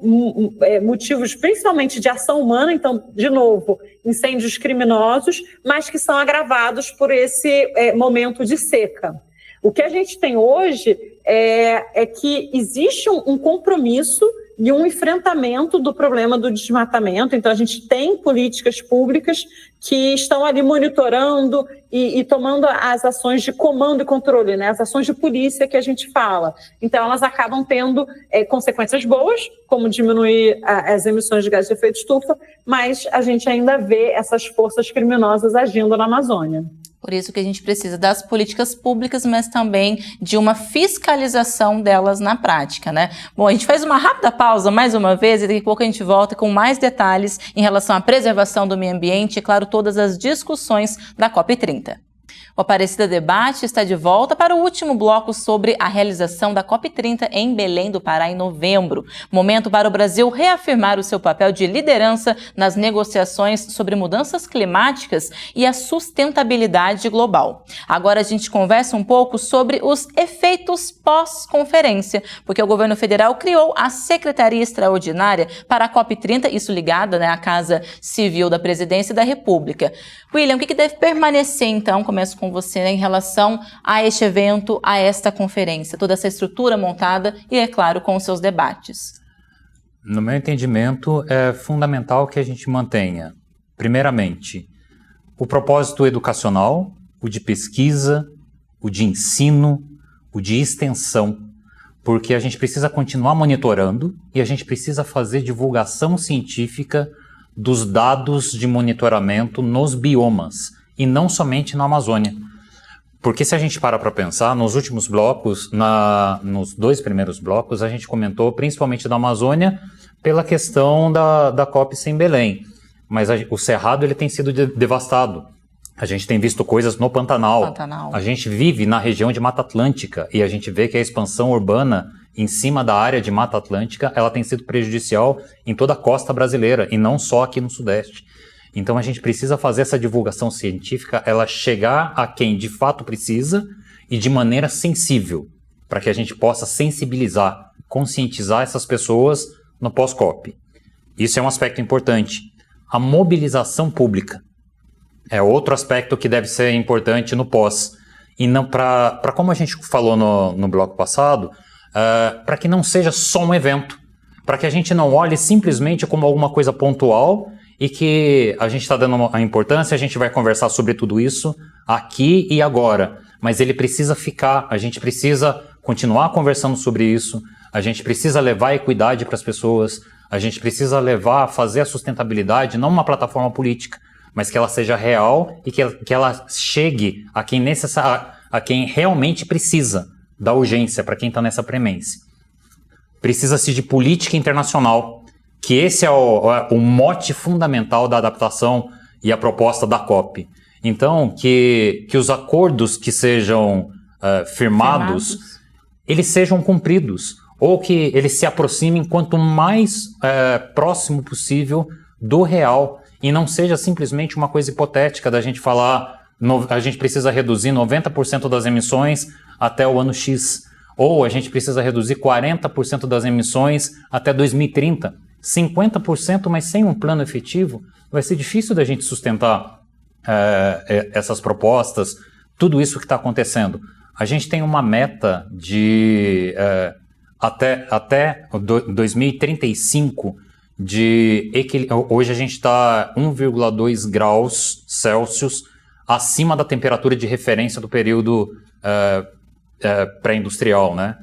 motivos principalmente de ação humana, então, de novo, incêndios criminosos, mas que são agravados por esse momento de seca. O que a gente tem hoje é que existe um compromisso e um enfrentamento do problema do desmatamento. Então, a gente tem políticas públicas que estão ali monitorando e tomando as ações de comando e controle, né? As ações de polícia que a gente fala. Então, elas acabam tendo consequências boas, como diminuir as emissões de gás de efeito estufa, mas a gente ainda vê essas forças criminosas agindo na Amazônia. Por isso que a gente precisa das políticas públicas, mas também de uma fiscalização delas na prática, né? Bom, a gente faz uma rápida pausa mais uma vez e daqui a pouco a gente volta com mais detalhes em relação à preservação do meio ambiente e, claro, todas as discussões da COP30. O Aparecida Debate está de volta para o último bloco sobre a realização da COP30 em Belém do Pará em novembro. Momento para o Brasil reafirmar o seu papel de liderança nas negociações sobre mudanças climáticas e a sustentabilidade global. Agora a gente conversa um pouco sobre os efeitos pós-conferência, porque o governo federal criou a Secretaria Extraordinária para a COP30, isso ligada, né, à Casa Civil da Presidência da República. William, o que deve permanecer então? Começo com você, né, em relação a este evento, a esta conferência, toda essa estrutura montada e, é claro, com os seus debates. No meu entendimento, é fundamental que a gente mantenha, primeiramente, o propósito educacional, o de pesquisa, o de ensino, o de extensão, porque a gente precisa continuar monitorando e a gente precisa fazer divulgação científica dos dados de monitoramento nos biomas, e não somente na Amazônia. Porque se a gente para pensar, nos últimos blocos, nos 2 primeiros blocos, a gente comentou principalmente da Amazônia pela questão da COP100 em Belém. Mas o Cerrado ele tem sido devastado. A gente tem visto coisas no Pantanal. A gente vive na região de Mata Atlântica e a gente vê que a expansão urbana em cima da área de Mata Atlântica ela tem sido prejudicial em toda a costa brasileira e não só aqui no Sudeste. Então a gente precisa fazer essa divulgação científica, ela chegar a quem de fato precisa e de maneira sensível, para que a gente possa sensibilizar, conscientizar essas pessoas no pós-COP. Isso é um aspecto importante. A mobilização pública é outro aspecto que deve ser importante no pós. E não para como a gente falou no bloco passado, para que não seja só um evento, para que a gente não olhe simplesmente como alguma coisa pontual e que a gente está dando a importância, a gente vai conversar sobre tudo isso aqui e agora, mas ele precisa ficar, a gente precisa continuar conversando sobre isso, a gente precisa levar a equidade para as pessoas, a gente precisa fazer a sustentabilidade, não uma plataforma política, mas que ela seja real e que ela chegue a quem realmente precisa da urgência, para quem está nessa premência. Precisa-se de política internacional, que esse é o mote fundamental da adaptação e a proposta da COP. Então, que os acordos que sejam firmados, eles sejam cumpridos, ou que eles se aproximem quanto mais próximo possível do real, e não seja simplesmente uma coisa hipotética da gente falar a gente precisa reduzir 90% das emissões até o ano X, ou a gente precisa reduzir 40% das emissões até 2030. 50%, mas sem um plano efetivo, vai ser difícil da gente sustentar essas propostas, tudo isso que está acontecendo. A gente tem uma meta de até 2035 hoje a gente está 1,2 graus Celsius acima da temperatura de referência do período pré-industrial, né?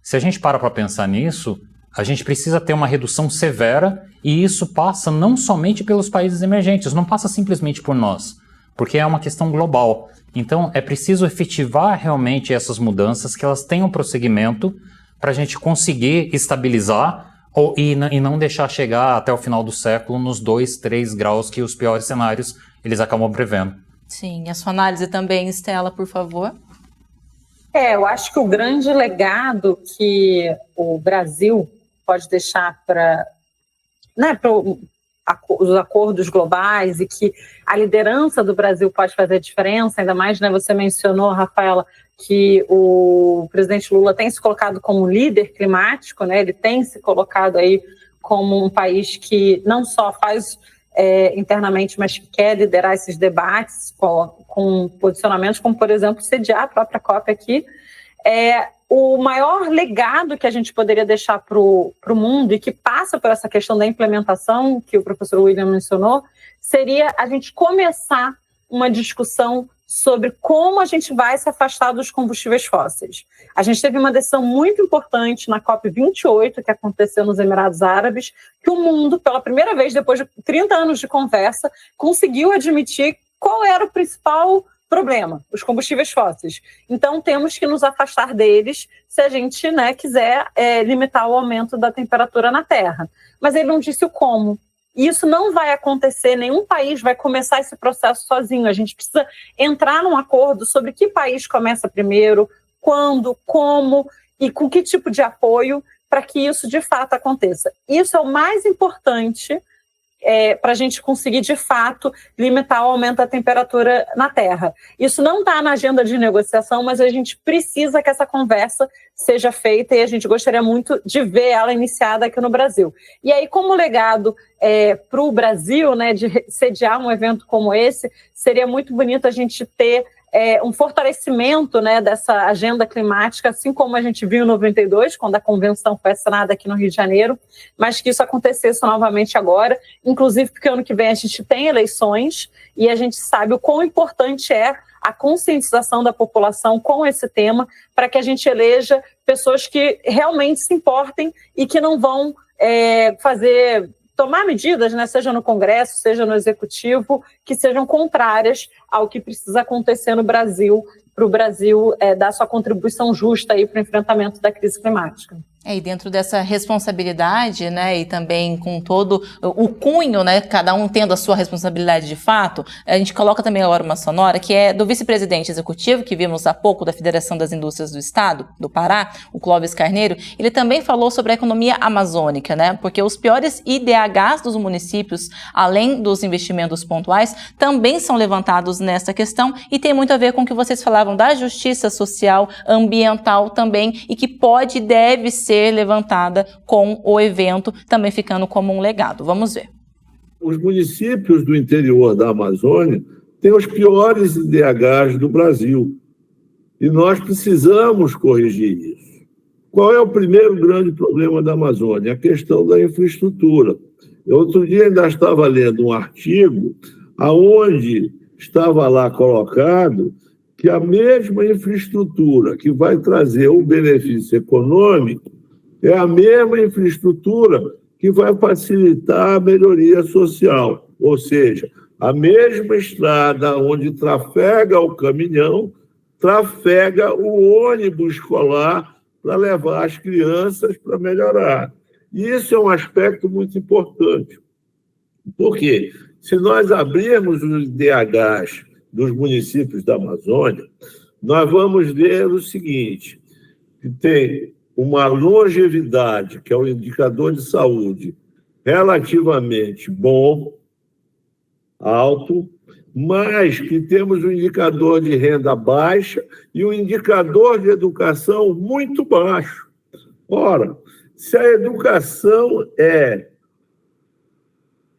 Se a gente para pensar nisso, a gente precisa ter uma redução severa e isso passa não somente pelos países emergentes, não passa simplesmente por nós, porque é uma questão global. Então é preciso efetivar realmente essas mudanças, que elas tenham prosseguimento para a gente conseguir estabilizar e não deixar chegar até o final do século nos 2, 3 graus que os piores cenários eles acabam prevendo. Sim, a sua análise também, Estela, por favor. Eu acho que o grande legado que o Brasil pode deixar para os acordos globais e que a liderança do Brasil pode fazer diferença, ainda mais, né, você mencionou, Rafaela, que o presidente Lula tem se colocado como líder climático, né, ele tem se colocado aí como um país que não só faz internamente, mas que quer liderar esses debates com posicionamentos como, por exemplo, sediar a própria COP aqui. O maior legado que a gente poderia deixar para o mundo e que passa por essa questão da implementação que o professor William mencionou, seria a gente começar uma discussão sobre como a gente vai se afastar dos combustíveis fósseis. A gente teve uma decisão muito importante na COP28, que aconteceu nos Emirados Árabes, que o mundo, pela primeira vez, depois de 30 anos de conversa, conseguiu admitir qual era o principal problema, os combustíveis fósseis. Então, temos que nos afastar deles se a gente, né, quiser limitar o aumento da temperatura na Terra. Mas ele não disse o como. E isso não vai acontecer, nenhum país vai começar esse processo sozinho. A gente precisa entrar num acordo sobre que país começa primeiro, quando, como e com que tipo de apoio para que isso de fato aconteça. Isso é o mais importante para a gente conseguir, de fato, limitar o aumento da temperatura na Terra. Isso não está na agenda de negociação, mas a gente precisa que essa conversa seja feita e a gente gostaria muito de ver ela iniciada aqui no Brasil. E aí, como legado para o Brasil, né, de sediar um evento como esse, seria muito bonito a gente ter um fortalecimento, né, dessa agenda climática, assim como a gente viu em 92, quando a convenção foi assinada aqui no Rio de Janeiro, mas que isso acontecesse novamente agora, inclusive porque ano que vem a gente tem eleições e a gente sabe o quão importante é a conscientização da população com esse tema, para que a gente eleja pessoas que realmente se importem e que não vão tomar medidas, né, seja no Congresso, seja no Executivo, que sejam contrárias ao que precisa acontecer no Brasil, para o Brasil dar sua contribuição justa para o enfrentamento da crise climática. E dentro dessa responsabilidade, né, e também com todo o cunho, né, cada um tendo a sua responsabilidade de fato, a gente coloca também agora uma sonora que é do vice-presidente executivo, que vimos há pouco, da Federação das Indústrias do Estado, do Pará, o Clóvis Carneiro. Ele também falou sobre a economia amazônica, né, porque os piores IDHs dos municípios, além dos investimentos pontuais, também são levantados nessa questão e tem muito a ver com o que vocês falavam da justiça social, ambiental também, e que pode e deve ser levantada com o evento, também ficando como um legado. Vamos ver. Os municípios do interior da Amazônia têm os piores IDHs do Brasil e nós precisamos corrigir isso. Qual é o primeiro grande problema da Amazônia? A questão da infraestrutura. Outro dia ainda estava lendo um artigo onde estava lá colocado que a mesma infraestrutura que vai trazer o benefício econômico é a mesma infraestrutura que vai facilitar a melhoria social. Ou seja, a mesma estrada onde trafega o caminhão, trafega o ônibus escolar para levar as crianças para melhorar. E isso é um aspecto muito importante. Por quê? Se nós abrirmos os IDHs dos municípios da Amazônia, nós vamos ver o seguinte, que tem uma longevidade, que é o indicador de saúde, relativamente bom, alto, mas que temos um indicador de renda baixa e um indicador de educação muito baixo. Ora, se a educação é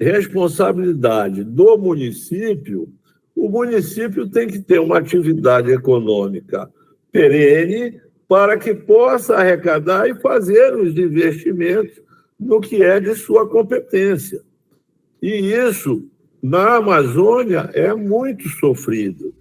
responsabilidade do município, o município tem que ter uma atividade econômica perene para que possa arrecadar e fazer os investimentos no que é de sua competência. E isso, na Amazônia, é muito sofrido.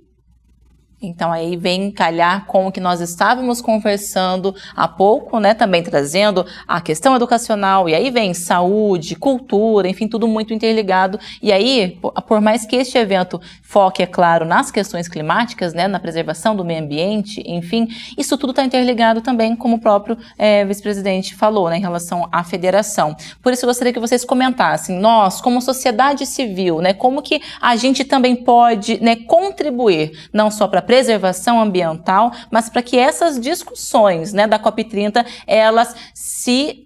Então aí vem calhar com o que nós estávamos conversando há pouco, né, também trazendo a questão educacional, e aí vem saúde, cultura, enfim, tudo muito interligado. E aí, por mais que este evento foque, é claro, nas questões climáticas, né, na preservação do meio ambiente, enfim, isso tudo está interligado também, como o próprio vice-presidente falou, né, em relação à federação. Por isso eu gostaria que vocês comentassem, nós, como sociedade civil, né, como que a gente também pode, né, contribuir, não só para a preservação ambiental, mas para que essas discussões, né, da COP30, elas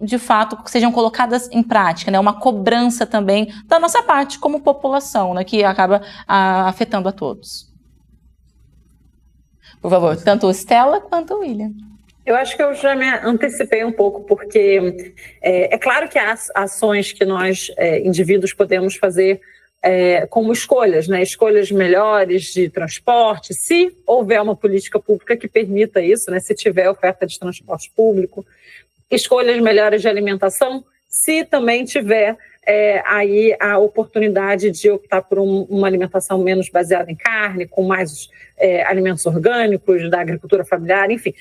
de fato sejam colocadas em prática, né, uma cobrança também da nossa parte como população, né, que acaba afetando a todos. Por favor, tanto Stella quanto o William. Eu acho que eu já me antecipei um pouco, porque é claro que há ações que nós, indivíduos, podemos fazer como escolhas, né? Escolhas melhores de transporte, se houver uma política pública que permita isso, né? Se tiver oferta de transporte público, escolhas melhores de alimentação, se também tiver aí a oportunidade de optar por uma alimentação menos baseada em carne, com mais alimentos orgânicos, da agricultura familiar, enfim.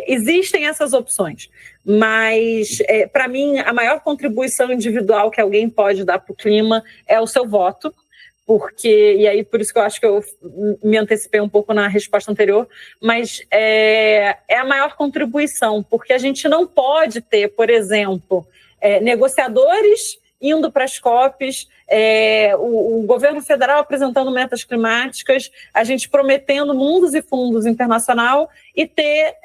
Existem essas opções, mas para mim a maior contribuição individual que alguém pode dar para o clima é o seu voto, e aí por isso que eu acho que eu me antecipei um pouco na resposta anterior, mas é a maior contribuição, porque a gente não pode ter, por exemplo, negociadores indo para as COPs, o governo federal apresentando metas climáticas, a gente prometendo mundos e fundos internacional e ter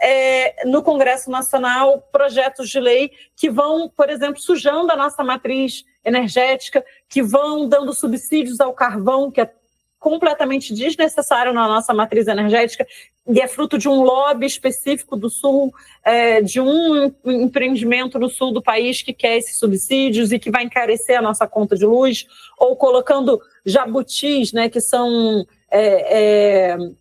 no Congresso Nacional projetos de lei que vão, por exemplo, sujando a nossa matriz energética, que vão dando subsídios ao carvão, que é completamente desnecessário na nossa matriz energética e é fruto de um lobby específico do Sul, de um empreendimento no Sul do país que quer esses subsídios e que vai encarecer a nossa conta de luz, ou colocando jabutis, né, que são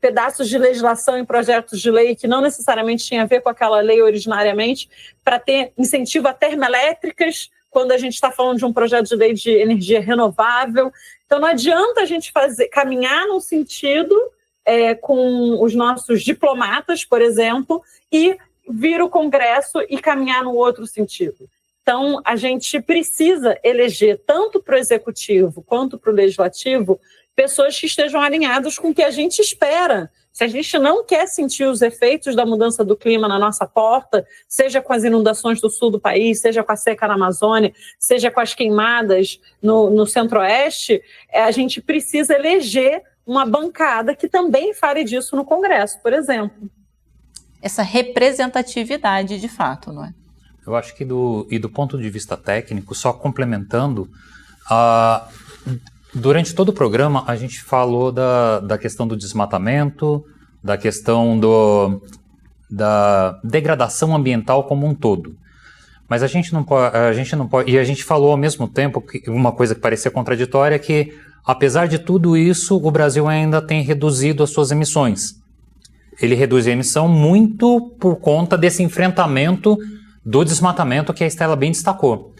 pedaços de legislação em projetos de lei que não necessariamente tinha a ver com aquela lei originariamente, para ter incentivo a termoelétricas, quando a gente está falando de um projeto de lei de energia renovável. Então, não adianta a gente caminhar num sentido com os nossos diplomatas, por exemplo, e vir o Congresso e caminhar no outro sentido. Então, a gente precisa eleger, tanto para o Executivo quanto para o Legislativo, pessoas que estejam alinhadas com o que a gente espera. Se a gente não quer sentir os efeitos da mudança do clima na nossa porta, seja com as inundações do sul do país, seja com a seca na Amazônia, seja com as queimadas no Centro-Oeste, a gente precisa eleger uma bancada que também fale disso no Congresso, por exemplo. Essa representatividade, de fato, não é? Eu acho que do ponto de vista técnico, só complementando, durante todo o programa a gente falou da questão do desmatamento, da questão da degradação ambiental como um todo. Mas a gente não pode, e a gente falou ao mesmo tempo que uma coisa que parecia contraditória, que apesar de tudo isso, o Brasil ainda tem reduzido as suas emissões. Ele reduz a emissão muito por conta desse enfrentamento do desmatamento que a Estela bem destacou.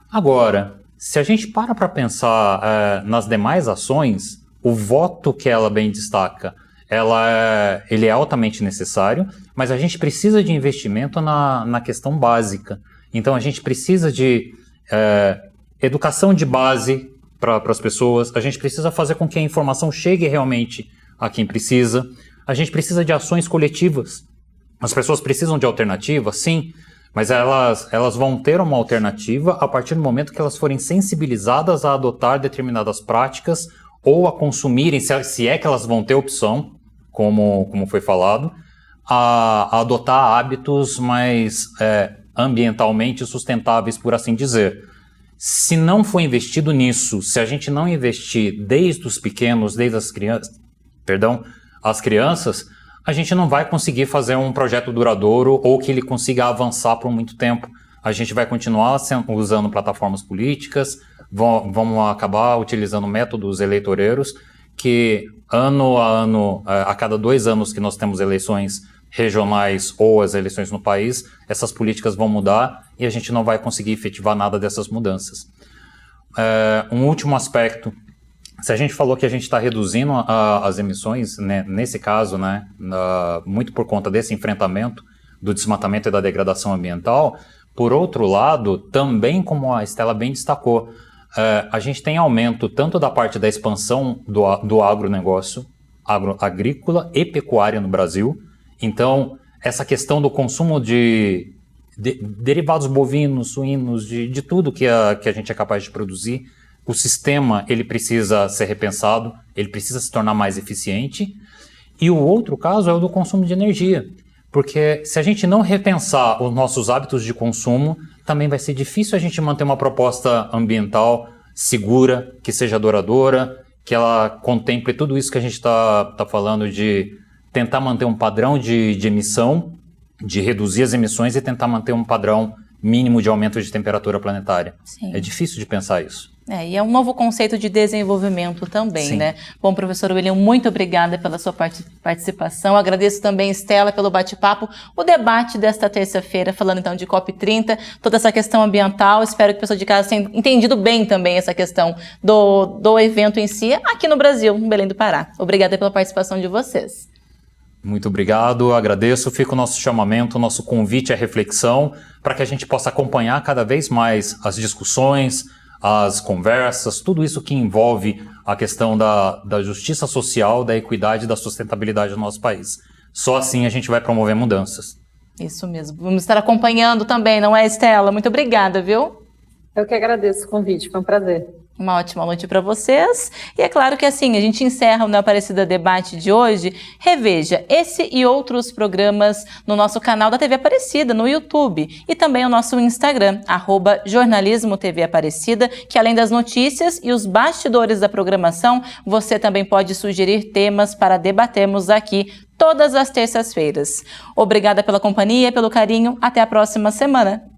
Agora, se a gente para pensar nas demais ações, o voto que ela bem destaca, ele é altamente necessário, mas a gente precisa de investimento na questão básica. Então a gente precisa de educação de base para as pessoas, a gente precisa fazer com que a informação chegue realmente a quem precisa, a gente precisa de ações coletivas. As pessoas precisam de alternativas, sim, mas elas vão ter uma alternativa a partir do momento que elas forem sensibilizadas a adotar determinadas práticas ou a consumirem, se é que elas vão ter opção, como foi falado, a adotar hábitos mais ambientalmente sustentáveis, por assim dizer. Se não for investido nisso, se a gente não investir desde os pequenos, desde as crianças, a gente não vai conseguir fazer um projeto duradouro ou que ele consiga avançar por muito tempo. A gente vai continuar usando plataformas políticas, vamos acabar utilizando métodos eleitoreiros que ano a ano, a cada 2 anos que nós temos eleições regionais ou as eleições no país, essas políticas vão mudar e a gente não vai conseguir efetivar nada dessas mudanças. Um último aspecto, se a gente falou que a gente está reduzindo as emissões, né, nesse caso, né, muito por conta desse enfrentamento do desmatamento e da degradação ambiental, por outro lado, também como a Estela bem destacou, a gente tem aumento tanto da parte da expansão do agronegócio, agrícola e pecuária no Brasil. Então, essa questão do consumo de derivados bovinos, suínos, de tudo que a gente é capaz de produzir, o sistema ele precisa ser repensado, ele precisa se tornar mais eficiente. E o outro caso é o do consumo de energia, porque se a gente não repensar os nossos hábitos de consumo, também vai ser difícil a gente manter uma proposta ambiental segura, que seja duradoura, que ela contemple tudo isso que a gente está falando de tentar manter um padrão de emissão, de reduzir as emissões e tentar manter um padrão mínimo de aumento de temperatura planetária. Sim. É difícil de pensar isso. E é um novo conceito de desenvolvimento também, Sim. né? Bom, professor William, muito obrigada pela sua participação. Agradeço também, Estela, pelo bate-papo. O debate desta terça-feira, falando então de COP30, toda essa questão ambiental. Espero que o pessoal de casa tenha entendido bem também essa questão do evento em si, aqui no Brasil, em Belém do Pará. Obrigada pela participação de vocês. Muito obrigado, agradeço. Fica o nosso chamamento, o nosso convite à reflexão, para que a gente possa acompanhar cada vez mais as discussões, as conversas, tudo isso que envolve a questão da justiça social, da equidade e da sustentabilidade do nosso país. Só assim a gente vai promover mudanças. Isso mesmo. Vamos estar acompanhando também, não é, Estela? Muito obrigada, viu? Eu que agradeço o convite, foi um prazer. Uma ótima noite para vocês. E é claro que assim, a gente encerra o Aparecida Debate de hoje. Reveja esse e outros programas no nosso canal da TV Aparecida, no YouTube. E também o nosso Instagram, @jornalismo TV Aparecida, que além das notícias e os bastidores da programação, você também pode sugerir temas para debatermos aqui todas as terças-feiras. Obrigada pela companhia, pelo carinho. Até a próxima semana.